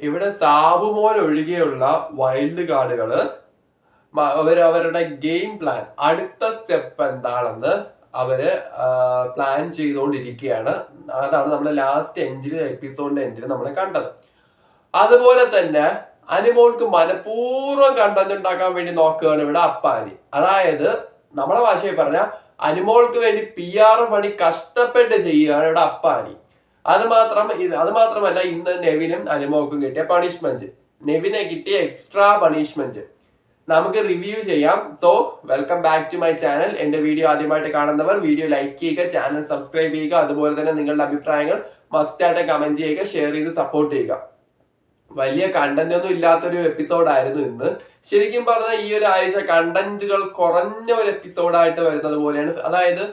ഇവിടെ സാബുമോൻ ഒഴികെയുള്ള വൈൽഡ് കാർഡുകള് അവരവരുടെ ഗെയിം പ്ലാൻ അടുത്ത സ്റ്റെപ്പ് എന്താണെന്ന് അവര് പ്ലാൻ ചെയ്തുകൊണ്ടിരിക്കുകയാണ്. അതാണ് നമ്മൾ ലാസ്റ്റ് എപ്പിസോഡിന്റെ എൻഡിൽ നമ്മൾ കണ്ടത്. അതുപോലെ തന്നെ അനിമോൾക്ക് മനഃപൂർവ്വം കണ്ടന്റ് ഉണ്ടാക്കാൻ വേണ്ടി നോക്കുകയാണ് ഇവിടെ അപ്പാനി. അതായത് നമ്മളെ ഭാഷയിൽ പറഞ്ഞ അനിമോൾക്ക് വേണ്ടി PR പണി കഷ്ടപ്പെട്ട് ചെയ്യുകയാണ് ഇവിടെ അപ്പാനി. അത് മാത്രമല്ല ഇന്ന് നെവിനും അനിമോൾക്കും കിട്ടിയ പണിഷ്മെന്റ്, നെവിനെ കിട്ടിയ എക്സ്ട്രാ പണിഷ്മെന്റ് നമുക്ക് റിവ്യൂ ചെയ്യാം. So welcome back to my channel. എന്റെ വീഡിയോ ആദ്യമായിട്ട് കാണുന്നവർ വീഡിയോ ലൈക്ക് ചെയ്യുക, ചാനൽ സബ്സ്ക്രൈബ് ചെയ്യുക, അതുപോലെ തന്നെ നിങ്ങളുടെ അഭിപ്രായങ്ങൾ മസ്റ്റായിട്ട് കമന്റ് ചെയ്യുക, ഷെയർ ചെയ്ത് സപ്പോർട്ട് ചെയ്യുക. വലിയ കണ്ടന്റ് ഒന്നും ഇല്ലാത്തൊരു എപ്പിസോഡായിരുന്നു ഇന്ന്. ശരിക്കും പറഞ്ഞാൽ ഈ ഒരു ആഴ്ച കണ്ടന്റുകൾ കുറഞ്ഞ ഒരു എപ്പിസോഡായിട്ട് വരുന്നത് പോലെയാണ്. അതായത്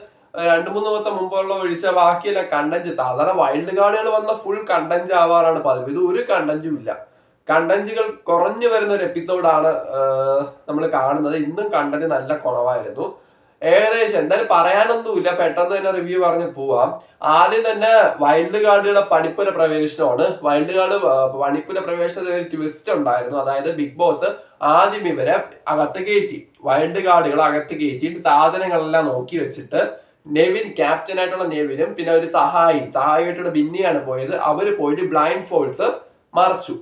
2-3 ദിവസം മുമ്പുള്ള ഒഴിച്ച ബാക്കിയുള്ള കണ്ടന്റ്, സാധാരണ വൈൽഡ് കാർഡുകൾ വന്ന ഫുൾ കണ്ടന്റ് ആവാറാണ് പതിവ്. ഇത് ഒരു കണ്ടന്റും ഇല്ല. കണ്ടന്റുകൾ കുറഞ്ഞു വരുന്ന ഒരു എപ്പിസോഡാണ് നമ്മൾ കാണുന്നത്. ഇന്നും കണ്ടന്റ് നല്ല കുറവായിരുന്നു. ഏകദേശം എന്തായാലും പറയാനൊന്നുമില്ല, പെട്ടെന്ന് തന്നെ റിവ്യൂ പറഞ്ഞ് പോവാം. ആദ്യം തന്നെ വൈൽഡ് കാർഡുകളുടെ പണിപ്പുര പ്രവേശനമാണ്. വൈൽഡ് കാർഡ് പണിപ്പുര പ്രവേശനത്തിൽ ഒരു ട്വിസ്റ്റ് ഉണ്ടായിരുന്നു. അതായത് ബിഗ് ബോസ് ആദ്യം ഇവരെ അകത്ത് കയറ്റി, വൈൽഡ് കാർഡുകൾ അകത്ത് കയറ്റിയിട്ട് സാധനങ്ങളെല്ലാം നോക്കി വെച്ചിട്ട് നെവിൻ, ക്യാപ്റ്റൻ ആയിട്ടുള്ള നെവിനും പിന്നെ ഒരു സഹായിയായിട്ടുള്ള ബിന്നിയാണ് പോയത്. അവര് പോയിട്ട് ബ്ലൈൻഡ് ഫോൾസ് മറച്ചു.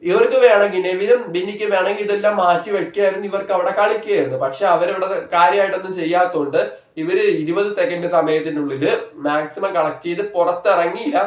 ഇവർക്ക് വേണമെങ്കിൽ, നെവിനും ബിന്നിക്ക് വേണമെങ്കിൽ ഇതെല്ലാം മാറ്റി വെക്കായിരുന്നു, ഇവർക്ക് അവിടെ കളിക്കുകയായിരുന്നു. പക്ഷെ അവരിവിടെ കാര്യമായിട്ടൊന്നും ചെയ്യാത്തതുകൊണ്ട് ഇവര് 20 സെക്കൻഡ് സമയത്തിനുള്ളിൽ മാക്സിമം കളക്ട് ചെയ്ത് പുറത്തിറങ്ങിയില്ല.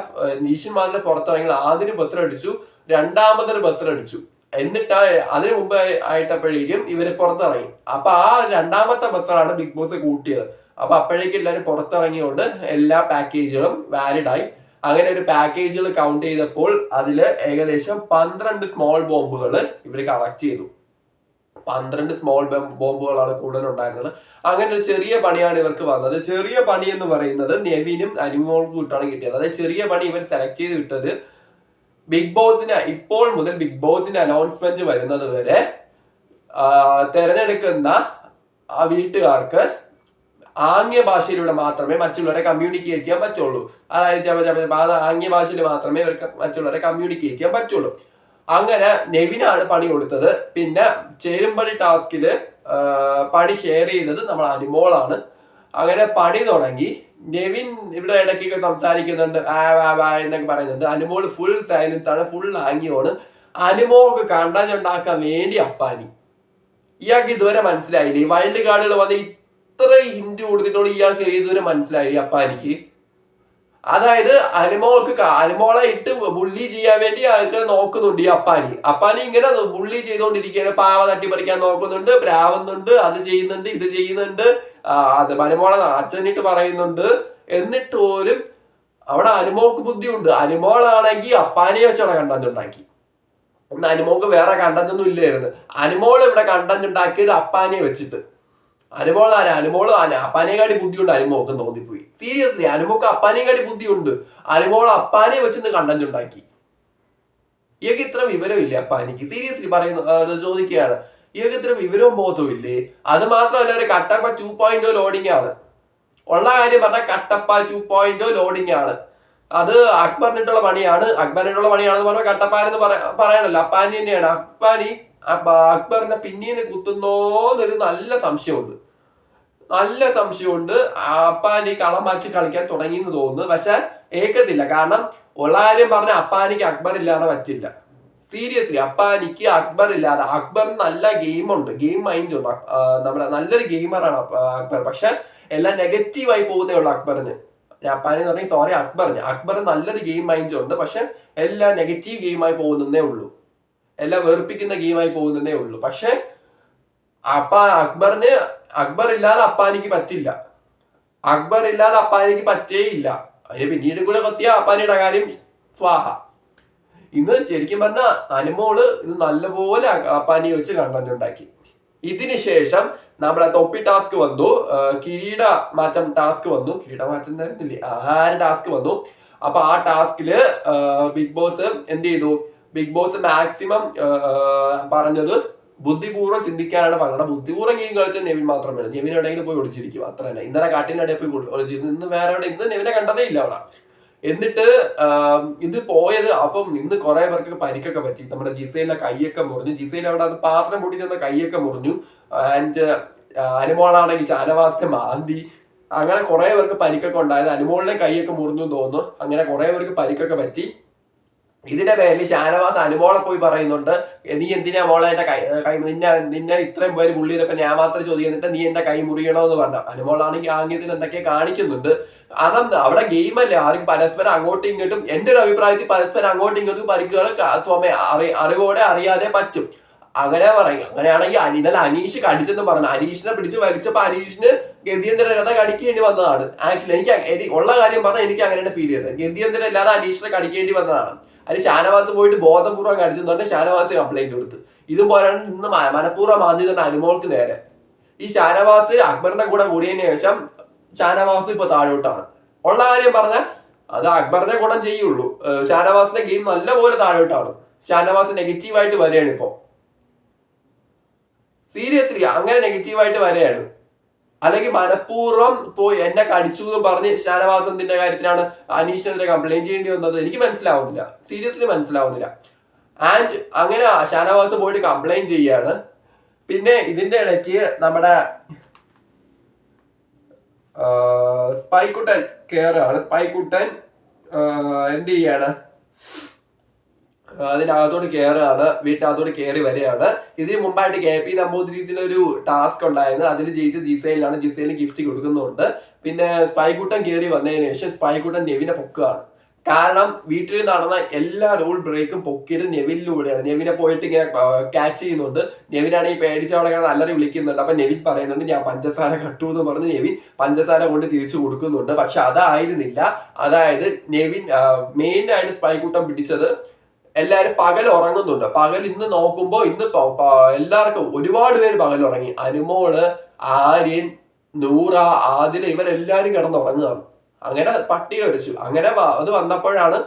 നീഷൻ മാതിരി പുറത്തിറങ്ങി ആദ്യം ബസ്സിലടിച്ചു, രണ്ടാമതൊരു ബസ്സിലടിച്ചു. എന്നിട്ട് അതിനു മുമ്പ് ആയിട്ടപ്പോഴേക്കും ഇവര് പുറത്തിറങ്ങി. അപ്പൊ ആ രണ്ടാമത്തെ ബസ്സിലാണ് ബിഗ് ബോസ് കൂട്ടിയത്. അപ്പൊ അപ്പോഴേക്കും എല്ലാവരും പുറത്തിറങ്ങിയോണ്ട് എല്ലാ പാക്കേജുകളും വാലിഡായി. അങ്ങനെ ഒരു പാക്കേജുകൾ കൗണ്ട് ചെയ്തപ്പോൾ അതില് ഏകദേശം 12 സ്മോൾ ബോംബുകൾ ഇവർ കളക്ട് ചെയ്തു. 12 സ്മോൾ ബോംബുകളാണ് കൂടുതൽ ഉണ്ടായിരുന്നത്. അങ്ങനെ ഒരു ചെറിയ പണിയാണ് ഇവർക്ക് വന്നത്. ചെറിയ പണി എന്ന് പറയുന്നത് നെവിനും അനിമോൾക്കും കിട്ടാണ് കിട്ടിയത്. അതായത് ചെറിയ പണി ഇവർ സെലക്ട് ചെയ്ത് വിട്ടത് ബിഗ് ബോസിന്, ഇപ്പോൾ മുതൽ ബിഗ് ബോസിന്റെ അനൗൺസ്മെന്റ് വരുന്നത് വരെ തെരഞ്ഞെടുക്കുന്ന ആ വീട്ടുകാർക്ക് ആംഗ്യ ഭാഷയിലൂടെ മാത്രമേ മറ്റുള്ളവരെ കമ്മ്യൂണിക്കേറ്റ് ചെയ്യാൻ പറ്റുള്ളൂ. അതായത് ആംഗ്യ ഭാഷയിൽ മാത്രമേ ഇവർക്ക് മറ്റുള്ളവരെ കമ്മ്യൂണിക്കേറ്റ് ചെയ്യാൻ പറ്റുള്ളൂ. അങ്ങനെ നെവിനാണ് പണി കൊടുത്തത്. പിന്നെ ചേരുംപടി ടാസ്കില് പണി ഷെയർ ചെയ്തത് നമ്മൾ അനിമോളാണ്. അങ്ങനെ പണി തുടങ്ങി. നെവിൻ ഇവിടെ ഇടയ്ക്കൊക്കെ സംസാരിക്കുന്നുണ്ട്, എന്നൊക്കെ പറയുന്നുണ്ട്. അനിമോൾ ഫുൾ സൈലൻസ് ആണ്, ഫുൾ ആംഗ്യമാണ്. അനിമോൾക്ക് കണ്ടന്റ് ഉണ്ടാക്കാൻ വേണ്ടി അപ്പാനി. ഇയാൾക്ക് ഇതുവരെ മനസ്സിലായില്ലേ? ഈ വൈൽഡ് കാർഡുകൾ വന്ന് ഇത്ര ഹിന്റ് കൊടുത്തിട്ടുള്ള ഇയാൾക്ക് ഇതുവരെ മനസ്സിലായി അപ്പാനിക്ക്? അതായത് അനിമോളെ ഇട്ട് ബുള്ളി ചെയ്യാൻ വേണ്ടി അയാൾക്ക് നോക്കുന്നുണ്ട് ഈ അപ്പാനി ഇങ്ങനെ ബുള്ളി ചെയ്തുകൊണ്ടിരിക്കുകയാണ്. പാവ തട്ടിപ്പറിക്കാൻ നോക്കുന്നുണ്ട്, പ്രാവുന്നുണ്ട്, അത് ചെയ്യുന്നുണ്ട്, ഇത് ചെയ്യുന്നുണ്ട്, അത് അനിമോളെ അച്ഛനിട്ട് പറയുന്നുണ്ട്. എന്നിട്ട് പോലും അവിടെ അനിമോൾക്ക് ബുദ്ധിയുണ്ട്. അനിമോളാണെങ്കിൽ അപ്പാനിയെ വെച്ചവിടെ കണ്ടന്റ് ഉണ്ടാക്കി. അനിമോൾക്ക് വേറെ കണ്ടന്റ് ഒന്നും ഇല്ലായിരുന്നു. അനിമോൾ ഇവിടെ കണ്ടന്റ് ഉണ്ടാക്കിയത് അപ്പാനിയെ വെച്ചിട്ട്. അനിമോൾ അപ്പാനേക്കാടി ബുദ്ധിയുണ്ട് അനിമോക്ക് തോന്നിപ്പോയി. സീരിയസ്ലി അനിമോക്ക് അപ്പാനേക്കാടി ബുദ്ധിയുണ്ട്. അനിമോൾ അപ്പാനെ വെച്ച് കണ്ടന്റ് ഉണ്ടാക്കി. ഇയാൾക്ക് ഇത്ര വിവരമില്ലേ അപ്പാനിക്ക്? സീരിയസ്ലി പറയുന്നു, ചോദിക്കുകയാണ്. ഇയാൾക്ക് ഇത്ര വിവരവും ബോധവും ഇല്ലേ? അത് മാത്രമല്ല, ഒരു കട്ടപ്പ 2.0 ലോഡിംഗ് ആണ്. ഉള്ള കാര്യം പറഞ്ഞാൽ കട്ടപ്പ 2.0 ലോഡിംഗ് ആണ്. അത് അക്ബറിനിട്ടുള്ള പണിയാണെന്ന് പറഞ്ഞാൽ കട്ടപ്പാനെന്ന് പറയാനല്ലോ, അപ്പാനി തന്നെയാണ്. അക്ബറിനെ പിന്നീന്ന് കുത്തുന്നോന്നൊരു നല്ല സംശയമുണ്ട്. അപ്പാനി കളം മാറ്റി കളിക്കാൻ തുടങ്ങി എന്ന് തോന്നുന്നു. പക്ഷെ ഏക്കത്തില്ല. കാരണം ഉള്ള കാര്യം പറഞ്ഞ അപ്പാനിക്ക് അക്ബർ ഇല്ലാതെ പറ്റില്ല. സീരിയസ്ലി അപ്പാനിക്ക് അക്ബർ ഇല്ലാതെ, അക്ബറിന് നല്ല ഗെയിമുണ്ട്, ഗെയിം മൈൻഡ് ഉണ്ട്. നമ്മുടെ നല്ലൊരു ഗെയിമറാണ് അക്ബർ. പക്ഷെ എല്ലാം നെഗറ്റീവായി പോകുന്നേ ഉള്ളൂ അക്ബറിന്. അപ്പാനി എന്ന് പറഞ്ഞാൽ സോറി, അക്ബറിന് നല്ലൊരു ഗെയിം മൈൻഡ് ഉണ്ട്. പക്ഷെ എല്ലാം നെഗറ്റീവ് ഗെയിമായി പോകുന്നേ ഉള്ളൂ, എല്ലാം വെറുപ്പിക്കുന്ന ഗെയിമായി പോകുന്നതേ ഉള്ളൂ. പക്ഷെ അക്ബർ ഇല്ലാതെ അപ്പാനിക്ക് പറ്റില്ല. അക്ബർ ഇല്ലാതെ അപ്പാനിക്ക് പറ്റേയില്ല. അതിന് പിന്നീടും കൂടെ കൊത്തിയ അപ്പാനിയുടെ കാര്യം സ്വാഹ. ഇന്ന് ശരിക്കും പറഞ്ഞാൽ അനിമോള് ഇത് നല്ലപോലെ അപ്പാനിയെ വെച്ച് കണ്ടന്റ് ഉണ്ടാക്കി. ഇതിന് ശേഷം നമ്മുടെ തൊപ്പി ടാസ്ക് വന്നു, കിരീട മാറ്റം ടാസ്ക് വന്നു. ടാസ്ക് വന്നു. അപ്പൊ ആ ടാസ്കില് ബിഗ് ബോസ് എന്ത് ചെയ്തു? ബിഗ് ബോസ് മാക്സിമം പറഞ്ഞത് ബുദ്ധിപൂർവ്വം ചിന്തിക്കാനാണ് പറഞ്ഞത്. ബുദ്ധിപൂർവ്വം ഗെയിം കളിച്ച നെവിൻ മാത്രമേ. നെവിൻ എവിടെയെങ്കിലും പോയി ഒളിച്ചിരിക്കും, അത്ര തന്നെ. ഇന്നലെ കാട്ടിൻ്റെ ഇടയിൽ പോയി ഒളിച്ചിരുന്നു. ഇന്ന് നെവിനെ കണ്ടതേ ഇല്ല അവിടെ. എന്നിട്ട് ഇത് പോയത് അപ്പം ഇന്ന് കുറെ പേർക്ക് പരിക്കൊക്കെ പറ്റി. നമ്മുടെ ജിസയിലെ കൈയൊക്കെ മുറിഞ്ഞു. ജിസയിൽ അവിടെ അത് പാത്രം പൊട്ടി ചെന്ന കൈയൊക്കെ മുറിഞ്ഞു. ആൻഡ് അനുമോളാണെങ്കിൽ ഷാനവാസിന്റെ മാന്തി. അങ്ങനെ കുറെ പേർക്ക് പരിക്കൊക്കെ ഉണ്ടായത്. അനുമോളിനെ കൈയൊക്കെ മുറിഞ്ഞു തോന്നുന്നു. അങ്ങനെ കുറെ പേർക്ക് പരിക്കൊക്കെ പറ്റി. ഇതിന്റെ പേരിൽ ഷാനവാസ് അനുമോളെ പോയി പറയുന്നുണ്ട്, നീ എന്തിനാ മോളെ എന്റെ കൈ നിന്നെ ഇത്രയും പേര് പുള്ളി ചെയ്തപ്പോ ഞാൻ മാത്രം ചോദിക്കുന്നിട്ട് നീ എന്റെ കൈ മുറിയണോന്ന് പറഞ്ഞ. അനുമോളാണെങ്കിൽ ആംഗ്യത്തിന് എന്തൊക്കെ കാണിക്കുന്നുണ്ട്. കാരണം അവിടെ ഗെയിമല്ലേ, ആരും പരസ്പരം അങ്ങോട്ടും ഇങ്ങോട്ടും, എന്റെ ഒരു അഭിപ്രായത്തിൽ പരസ്പരം അങ്ങോട്ടും ഇങ്ങോട്ടും പരിക്കുകൾ അറിവോടെ അറിയാതെ പറ്റും. അങ്ങനെ പറയും. അങ്ങനെയാണെങ്കിൽ ഇന്നലെ അനീഷ് കടിച്ചെന്ന് പറഞ്ഞു. അനീഷിനെ പിടിച്ച് വലിച്ചപ്പോ അനീഷിന് ഗതിയന്തരല്ലാതെ കടിക്കേണ്ടി വന്നതാണ്. ആക്ച്വലി എനിക്ക് ഉള്ള കാര്യം പറഞ്ഞാൽ എനിക്ക് അങ്ങനെയാണ് ഫീൽ ചെയ്തത്. ഗതിയന്തരം ഇല്ലാതെ അനീഷിനെ കടിക്കേണ്ടി വന്നതാണ്. അതിന് ഷാനവാസ് പോയിട്ട് ബോധപൂർവ്വം കടിച്ചെന്ന് പറഞ്ഞാൽ ഷാനവാസ് കംപ്ലൈന്റ് കൊടുത്തു. ഇതും പോലാണ് ഇന്ന് മനഃപൂർവ്വം മാന്തി തന്നെ അനുമോൾക്ക് നേരെ. ഈ ഷാനവാസ് അക്ബറിന്റെ കൂടെ കൂടിയതിനു ശേഷം ഷാനവാസ് ഇപ്പൊ താഴോട്ടാണ്. ഉള്ള കാര്യം പറഞ്ഞാൽ അത് അക്ബറിനെ ഗുണം ചെയ്യുള്ളൂ. ഷാനവാസിന്റെ ഗെയിം നല്ലപോലെ താഴോട്ടാണ്. ഷാനവാസ് നെഗറ്റീവായിട്ട് വരികയാണ് ഇപ്പോ. സീരിയസ്ലി അങ്ങനെ നെഗറ്റീവായിട്ട് വരികയാണ്. അല്ലെങ്കിൽ മനഃപൂർവ്വം പോയി എന്നെ കടിച്ചു എന്ന് പറഞ്ഞ് ഷാനവാസത്തിന്റെ കാര്യത്തിലാണ് അനീഷിനെതിരെ കംപ്ലൈന്റ് ചെയ്യേണ്ടി വന്നത്. എനിക്ക് മനസ്സിലാവുന്നില്ല, സീരിയസ്ലി മനസ്സിലാവുന്നില്ല. ആൻഡ് അങ്ങനെ ഷാനവാസ് പോയിട്ട് കംപ്ലൈന്റ് ചെയ്യാണ്. പിന്നെ ഇതിന്റെ ഇടയ്ക്ക് നമ്മുടെ സ്പൈക്കുട്ടൻ കേറാണ്. സ്പൈക്കുട്ടൻ എന്ത് ചെയ്യാണ്, അതിനകത്തോട്ട് കയറുകയാണ്, വീട്ടിനകത്തോട്ട് കയറി വരികയാണ്. ഇതിന് മുമ്പായിട്ട് KP നമ്പൂതിരീസിന് ഒരു ടാസ്ക് ഉണ്ടായിരുന്നു. അതിൽ ജയിച്ച ജിസയിലാണ്. ജിസയിലിന് ഗിഫ്റ്റ് കൊടുക്കുന്നുണ്ട്. പിന്നെ സ്പൈക്കുട്ടൻ കയറി വന്നതിന് ശേഷം സ്പൈക്കുട്ടൻ നെവിനെ പൊക്കുകയാണ്. കാരണം വീട്ടിൽ നടന്ന എല്ലാ റൂൾ ബ്രേക്കും പൊക്കിയത് നെവിനിലൂടെയാണ്. നെവിനെ പോയിട്ട് ഇങ്ങനെ ക്യാച്ച് ചെയ്യുന്നുണ്ട്. നെവിനാണെങ്കിൽ പേടിച്ച് അവിടെ നല്ലൊരു വിളിക്കുന്നുണ്ട്. അപ്പൊ നെവിൻ പറയുന്നുണ്ട് ഞാൻ പഞ്ചസാര കട്ടു എന്ന് പറഞ്ഞ് നെവിൻ പഞ്ചസാര കൊണ്ട് തിരിച്ചു കൊടുക്കുന്നുണ്ട്. പക്ഷെ അതായിരുന്നില്ല. അതായത് നെവിൻ മെയിനായിട്ട് സ്പൈക്കുട്ടൻ പിടിച്ചത് എല്ലാരും പകൽ ഉറങ്ങുന്നുണ്ട്. പകൽ ഇന്ന് നോക്കുമ്പോ ഇന്ന് എല്ലാവർക്കും ഒരുപാട് പേര് പകൽ ഉറങ്ങി. അനുമോള്, ആര്യൻ, നൂറ, ആദില ഇവരെല്ലാരും കിടന്നുറങ്ങുകയാണ്. അങ്ങനെ പട്ടിക വരച്ചു. അങ്ങനെ അത് വന്നപ്പോഴാണ്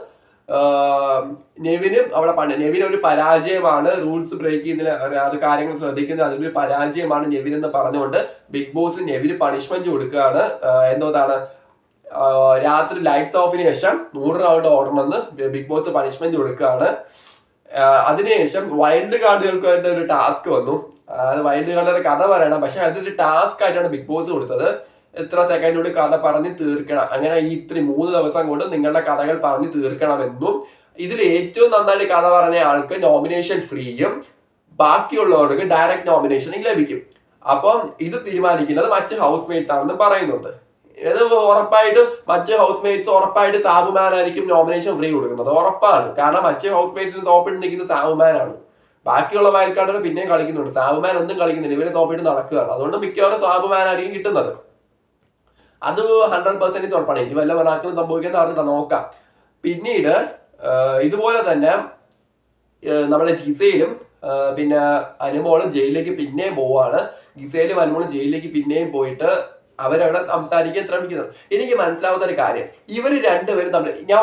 നെവിനും അവിടെ നെവിൻ ഒരു പരാജയമാണ്, റൂൾസ് ബ്രേക്ക് ചെയ്യുന്നതിന് അത് കാര്യങ്ങൾ ശ്രദ്ധിക്കുന്നത് അതിലൊരു പരാജയമാണ് നെവിൻ എന്ന് പറഞ്ഞുകൊണ്ട് ബിഗ് ബോസ് നെവിന് പണിഷ്മെന്റ് കൊടുക്കുകയാണ്. എന്താണ്, രാത്രി ലൈറ്റ്സ് ഓഫിന് ശേഷം 100 റൗണ്ട് ഓടണമെന്ന് ബിഗ് ബോസ് പണിഷ്മെന്റ് കൊടുക്കുകയാണ്. അതിനുശേഷം വൈൽഡ് കാർഡുകൾക്ക് വേണ്ട ഒരു ടാസ്ക് വന്നു. അത് വൈൽഡ് കാർഡിന്റെ കഥ പറയണം. പക്ഷെ അതൊരു ടാസ്ക് ആയിട്ടാണ് ബിഗ് ബോസ് കൊടുത്തത്. ഇത്ര സെക്കൻഡിനുള്ളിൽ കഥ പറഞ്ഞ് തീർക്കണം. അങ്ങനെ ഈ 3 ദിവസം കൊണ്ട് നിങ്ങളുടെ കഥകൾ പറഞ്ഞ് തീർക്കണമെന്നും ഇതിൽ ഏറ്റവും നന്നായിട്ട് കഥ പറഞ്ഞ ആൾക്ക് നോമിനേഷൻ ഫ്രീയും ബാക്കിയുള്ളവർക്ക് ഡയറക്റ്റ് നോമിനേഷൻ ലഭിക്കും. അപ്പം ഇത് തീരുമാനിക്കുന്നത് മറ്റ് ഹൗസ് മേറ്റ്സ് ആണെന്ന് പറയുന്നുണ്ട്. ഇത് ഉറപ്പായിട്ടും മറ്റ് ഹൗസ് മേറ്റ്സ് ഉറപ്പായിട്ട് സാബുമാൻ ആയിരിക്കും നോമിനേഷൻ ഫ്രീ കൊടുക്കുന്നത്, ഉറപ്പാണ്. കാരണം മറ്റ് ഹൗസ് മേറ്റ്സിന് ടോപ്പിട്ട് നിൽക്കുന്ന സാബുമാനാണ്. ബാക്കിയുള്ള വയൽക്കാടുകൾ പിന്നെയും കളിക്കുന്നുണ്ട്. സാബുമാൻ ഒന്നും കളിക്കുന്നില്ല, ഇവരെ ടോപ്പിട്ട് നടക്കുകയാണ്. അതുകൊണ്ട് മിക്കവാറും സാബുമാൻ ആയിരിക്കും കിട്ടുന്നത്. അത് 100% ഉറപ്പാണ്. ഇനി വല്ല മറാക്കളും സംഭവിക്കുന്ന അറിഞ്ഞിട്ട് നോക്കാം. പിന്നീട് ഇതുപോലെ തന്നെ നമ്മുടെ ജിസയിലും പിന്നെ അനുമോളും ജയിലിലേക്ക് പിന്നെയും പോവാണ്. ജിസയിലും അനുമോളും ജയിലിലേക്ക് പിന്നെയും പോയിട്ട് അവരവിടെ സംസാരിക്കാൻ ശ്രമിക്കുന്നത്. എനിക്ക് മനസ്സിലാവുന്ന ഒരു കാര്യം, ഇവര് രണ്ടുപേരും തമ്മിൽ, ഞാൻ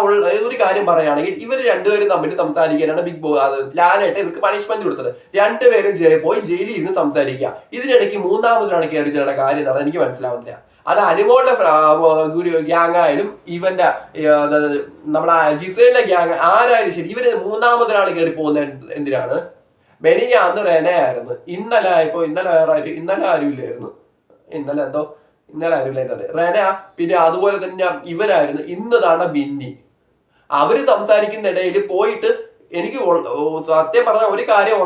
ഒരു കാര്യം പറയുകയാണെങ്കിൽ ഇവര് രണ്ടുപേരും തമ്മിൽ സംസാരിക്കാനാണ് ബിഗ് ബോസ് ലാലേട്ട് ഇവർക്ക് പണിഷ്മെന്റ് കൊടുത്തത്. രണ്ടുപേരും പോയി ജയിലിൽ ഇരുന്ന് സംസാരിക്കുക. ഇതിനിടയ്ക്ക് മൂന്നാമതൊരാണ് കയറി ചേർന്ന കാര്യം എന്നാണ് എനിക്ക് മനസ്സിലാവുന്നില്ല. അത് അനുമോളുടെ ഗ്യാങ് ആയാലും ഇവന്റെ നമ്മളെ ജിസേലിന്റെ ഗ്യാങ് ആരായാലും ശരി, ഇവര് മൂന്നാമതൊരാൾ കയറി പോകുന്നത് എന്തിനാണ്? മെനിയാന്ന് റെനയായിരുന്നു. ഇന്നലെ ആരുമില്ലായിരുന്നു. ഇന്നലെ ആരുമില്ലായിരുന്നത് റെന. പിന്നെ അതുപോലെ തന്നെ ഇവരായിരുന്നു. ഇന്നതാണ് ബിന്നി. അവര് സംസാരിക്കുന്നിടയിൽ പോയിട്ട് എനിക്ക് സത്യം പറഞ്ഞ ഒരു കാര്യം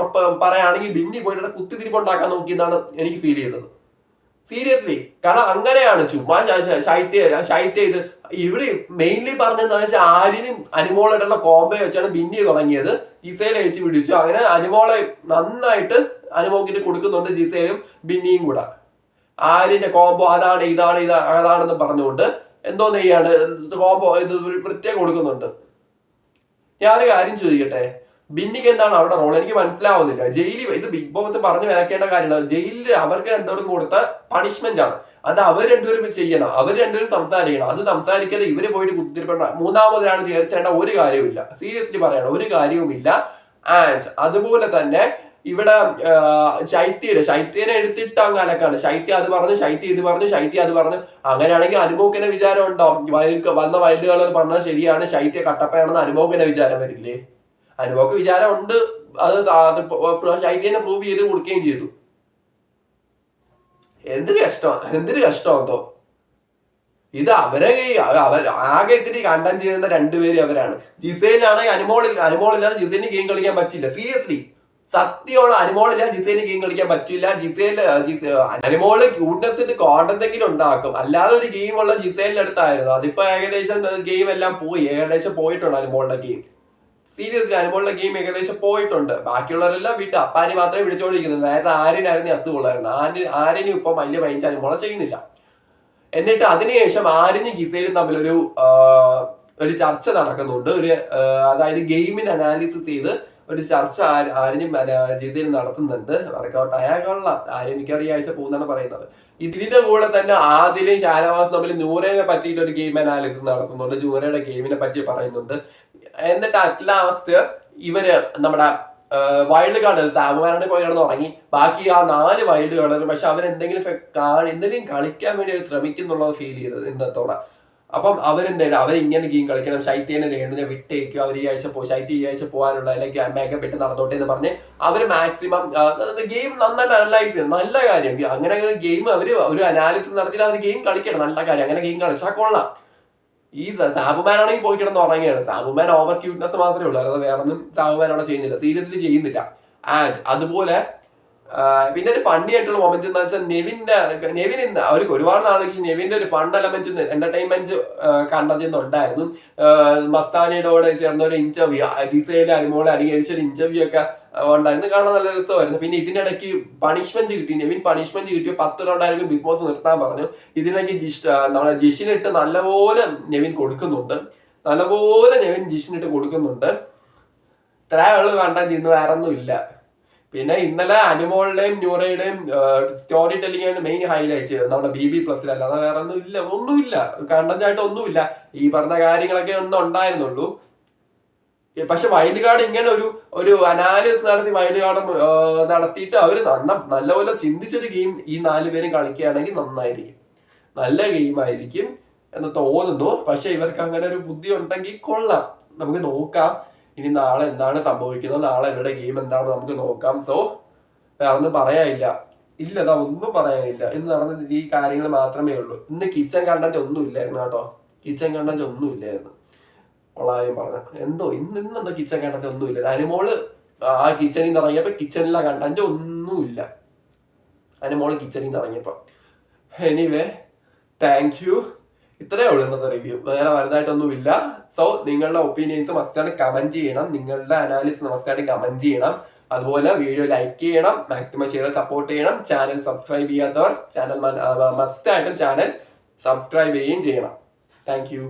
പറയുകയാണെങ്കിൽ ബിന്നി പോയിട്ട് കുത്തിത്തിരിപ്പുണ്ടാക്കാൻ നോക്കിയെന്നാണ് എനിക്ക് ഫീൽ ചെയ്തത്. സീരിയസ്ലി. കാരണം അങ്ങനെയാണ് ചുമ്മാ ശൈത്യ ഇത് ഇവിടെ മെയിൻലി പറഞ്ഞതെന്ന് വെച്ചാൽ ആര്യനും അനുമോളായിട്ടുള്ള കോംബോ വെച്ചാണ് ബിന്നി തുടങ്ങിയത്. ജിസയിൽ ഏറ്റ് പിടിച്ചു. അങ്ങനെ അനുമോളെ നന്നായിട്ട് അനുമോക്കിട്ട് കൊടുക്കുന്നുണ്ട് ജിസയിലും ബിന്നിയും കൂടെ. ആര്യന്റെ കോംബോ അതാണെന്ന് പറഞ്ഞുകൊണ്ട് എന്തോന്ന് ചെയ്യാണ് കോംബോ ഇത് പ്രത്യേകം കൊടുക്കുന്നുണ്ട്. ഞാനൊരു കാര്യം ചോദിക്കട്ടെ, ബിന്നിക്ക് എന്താണ് അവിടെ റോൾ? എനിക്ക് മനസ്സിലാവുന്നില്ല. ജയിലിൽ ഇത് ബിഗ് ബോസ് പറഞ്ഞു വരക്കേണ്ട കാര്യമാണ്. ജയിലിൽ അവർക്ക് രണ്ടുപേരും കൊടുത്ത പണിഷ്മെന്റ് ആണ്. അത് അവർ രണ്ടുപേരും ചെയ്യണം. അവർ രണ്ടുപേരും സംസാരിക്കണം. അത് സംസാരിക്കാതെ ഇവര് പോയിട്ട് കുത്തിരിപ്പേണ്ട മൂന്നാമതൊരാൾ ചേർച്ചേണ്ട ഒരു കാര്യവുമില്ല. സീരിയസ്ലി പറയണം, ഒരു കാര്യവുമില്ല. ആൻഡ് അതുപോലെ തന്നെ ഇവിടെ ശൈത്യനെ എടുത്തിട്ട് അങ്ങ് അലക്കാണ്. ശൈത്യ അത് പറഞ്ഞു, ശൈത്യ ഇത് പറഞ്ഞു, ശൈത്യ അത് പറഞ്ഞു. അങ്ങനെയാണെങ്കിൽ അനുമോക്കിന്റെ വിചാരം ഉണ്ടാവും വന്ന വൈൽഡ് കളർ പറഞ്ഞാൽ ശരിയാണ്, ശൈത്യ കട്ടപ്പയാണെന്ന് അനുമോക്കിന്റെ വിചാരം വരില്ലേ? അനുമോക്ക് വിചാരം ഉണ്ട്. അത് ശൈത്യനെ പ്രൂവ് ചെയ്ത് കൊടുക്കുകയും ചെയ്തു. എന്തൊരു കഷ്ടമാണെന്തോ ഇത്. ആകെ ഇത്തിരി കണ്ടന്റ് ചെയ്യുന്ന രണ്ടുപേരും അവരാണ്. ജിസൈനാണെങ്കിൽ അനുമോളില്ലാതെ ജിസൈന് ഗെയിം കളിക്കാൻ പറ്റില്ല. സീരിയസ്ലി സത്യമുള്ള അനുമോളില്ല ജിസൈന് ഗെയിം കളിക്കാൻ പറ്റില്ല. അനുമോള് ക്യൂട്ട്നെസ് കോണ്ടെന്തെങ്കിലും ഉണ്ടാക്കും, അല്ലാതെ ഒരു ഗെയിം ഉള്ള ജിസൈലിന്റെ അടുത്തായിരുന്നു. അതിപ്പോ ഏകദേശം ഗെയിം എല്ലാം പോയി, ഏകദേശം പോയിട്ടുണ്ട് അനുമോളുടെ ഗെയിം. സീരിയസ്ലി അനുമോളുടെ ഗെയിം ഏകദേശം പോയിട്ടുണ്ട്. ബാക്കിയുള്ളവരെല്ലാം വിട്ട് അപ്പാനി മാത്രമേ വിളിച്ചോണ്ടിരിക്കുന്നത്. നേരത്തെ ആര്യനായിരുന്നു അസുഖമുള്ളായിരുന്നു. ആര്യനും ഇപ്പം വലിയ പൈഞ്ച അനുമോളെ ചെയ്യുന്നില്ല. എന്നിട്ട് അതിനുശേഷം ആര്യനും ജിസൈലും തമ്മിലൊരു ചർച്ച നടക്കുന്നുണ്ട്. അതായത് ഗെയിമിന് അനാലിസിസ് ചെയ്ത് ഒരു ചർച്ച ആര്യനും ജിസൈലും നടത്തുന്നുണ്ട്. വർക്കൗട്ട് ആയാൽ കൊള്ളാം. ആര്യം മിക്കവാറും ഈ ആഴ്ച പോകുന്നാണ് പറയുന്നത്. ഇതിന്റെ കൂടെ തന്നെ ആദിലും ഷാനവാസ് തമ്മിൽ നൂറയെ പറ്റിയിട്ട് ഒരു ഗെയിം അനാലിസിസ് നടത്തുന്നുണ്ട്. നൂറയുടെ ഗെയിമിനെ പറ്റി പറയുന്നുണ്ട്. എന്നിട്ട് അറ്റ് ലാസ്റ്റ് ഇവര് നമ്മുടെ വൈൽഡ് കാർഡ് സാബുമാനാണ് പോയി കിടന്ന് ഉറങ്ങി. ബാക്കി ആ 4 വൈൽഡ് കാർഡ് പക്ഷെ അവരെന്തെങ്കിലും കളിക്കാൻ വേണ്ടി ശ്രമിക്കുന്നുള്ളത് ഫീൽ ചെയ്തത് ഇന്നത്തോടെ. അപ്പം അവരിങ്ങനെ ഗെയിം കളിക്കണം, ശൈത്യനെ രേണുവിനെ വിട്ടേക്കും, അവർ ഈ ആഴ്ച ശൈത്യ ഈ ആഴ്ച പോകാനുള്ള അല്ലെങ്കിൽ മേക്കപ്പ് ഇട്ട് നടന്നോട്ടെ എന്ന് പറഞ്ഞ് അവര് മാക്സിമം ഗെയിം നന്നായിട്ട് അനലൈസ് ചെയ്യും. നല്ല കാര്യം. അങ്ങനെ ഗെയിം അവര് ഒരു അനാലിസിസ് നടത്തിയിട്ട് അവർ ഗെയിം കളിക്കണം. നല്ല കാര്യം. അങ്ങനെ ഗെയിം കളിച്ചാൽ കൊള്ളാം. ഈ സാബുമാനാണെങ്കിൽ പോയി കിടന്ന് ഉറങ്ങിയാണ്. സാബുമാൻ ഓവർ ക്യൂട്ട്നെസ് മാത്രമേ ഉള്ളൂ, അല്ലാതെ വേറൊന്നും സാബുമാൻ അവിടെ ചെയ്യുന്നില്ല, സീരിയസ്ലി ചെയ്യുന്നില്ല. ആൻഡ് അതുപോലെ പിന്നെ ഒരു ഫണ്ണി ആയിട്ടുള്ള മൊമെന്റ് എന്ന് വെച്ചാൽ നെവിൻ അവർക്ക് ഒരുപാട് നാളേക്ക് നെവിന്റെ ഒരു ഫണ്ട് എലമെന്റ് എന്റർടൈൻമെന്റ് കണ്ടെത്തുന്നുണ്ടായിരുന്നു. മസ്താനിയോട് ചേർന്ന ഒരു ഇന്റർവ്യൂ, ജിസയിലെ അനുമോളെ അനുകരിച്ചൊരു ഇന്റർവ്യൂ ഒക്കെ ഉണ്ടായിരുന്നു. കാണാൻ നല്ല രസമായിരുന്നു. പിന്നെ ഇതിനിടയ്ക്ക് പണിഷ്മെന്റ് കിട്ടി, നെവിൻ പണിഷ്മെന്റ് കിട്ടിയോ 10 റൗണ്ടായിരിക്കും ബിഗ് ബോസ് നിർത്താൻ പറഞ്ഞു. ഇതിനിടയ്ക്ക് നമ്മളെ ജിഷിനിട്ട് നല്ലപോലെ നെവിൻ കൊടുക്കുന്നുണ്ട്. ജിഷിനിട്ട് കൊടുക്കുന്നുണ്ട്. ഇത്രയുള്ള കണ്ടന്റ് ഇന്ന് വേറെ ഒന്നും ഇല്ല. പിന്നെ ഇന്നലെ അനുമോളുടെയും ന്യൂറയുടെയും സ്റ്റോറി ടെല്ലിംഗ് ആണ് മെയിൻ ഹൈലൈറ്റ് നമ്മുടെ BB+. അല്ലാതെ വേറെ ഒന്നുമില്ല കണ്ടന്റ് ആയിട്ട് ഒന്നുമില്ല. ഈ പറഞ്ഞ കാര്യങ്ങളൊക്കെ ഒന്നും ഉണ്ടായിരുന്നുള്ളൂ. പക്ഷെ വൈൽഡ് കാർഡ് ഇങ്ങനെ ഒരു അനാലിസിസ് നടത്തി വൈൽഡ് കാർഡ് നടത്തിയിട്ട് അവര് നല്ലപോലെ ചിന്തിച്ചൊരു ഗെയിം ഈ 4 പേരും കളിക്കുകയാണെങ്കിൽ നന്നായിരിക്കും, നല്ല ഗെയിം ആയിരിക്കും എന്ന് തോന്നുന്നു. പക്ഷെ ഇവർക്ക് അങ്ങനെ ഒരു ബുദ്ധി ഉണ്ടെങ്കിൽ കൊള്ളാം. നമുക്ക് നോക്കാം ഇനി നാളെ എന്താണ് സംഭവിക്കുന്നത്, നാളെ ഇവരുടെ ഗെയിം എന്താണെന്ന് നമുക്ക് നോക്കാം. സോ വേറെ ഒന്നും പറയാനില്ല. ഒന്നും പറയാനില്ല. ഇന്ന് നടന്ന ഈ കാര്യങ്ങൾ മാത്രമേ ഉള്ളൂ. ഇന്ന് കിച്ചൺ കണ്ടന്റ് ഒന്നും ഇല്ലായിരുന്നു കേട്ടോ. ഉള്ളാരും പറഞ്ഞ ഇന്നെന്തോ കിച്ചൺ കണ്ടന്റ് ഒന്നുമില്ല. അനുമോള് ആ കിച്ചണിൽ നിന്ന് ഇറങ്ങിയപ്പോ കിച്ചണിലെ കണ്ടന്റ് ഒന്നുമില്ല. അനുമോള് കിച്ചണിൽ നിന്ന് ഇറങ്ങിയപ്പോ. Anyway thank you. ഇത്രയേ ഉള്ളൂ ഇന്നത്തെ റിവ്യൂ. വേറെ വലുതായിട്ടൊന്നും ഇല്ല. സോ നിങ്ങളുടെ ഒപ്പീനിയൻസ് മസ്റ്റായിട്ട് കമന്റ് ചെയ്യണം, നിങ്ങളുടെ അനാലിസിസ് മസ്റ്റായിട്ട് കമന്റ് ചെയ്യണം. അതുപോലെ വീഡിയോ ലൈക്ക് ചെയ്യണം, മാക്സിമം ഷെയർ സപ്പോർട്ട് ചെയ്യണം. ചാനൽ സബ്സ്ക്രൈബ് ചെയ്യാത്തവർ മസ്റ്റായിട്ടും ചാനൽ സബ്സ്ക്രൈബ് ചെയ്യുകയും ചെയ്യണം. Thank you.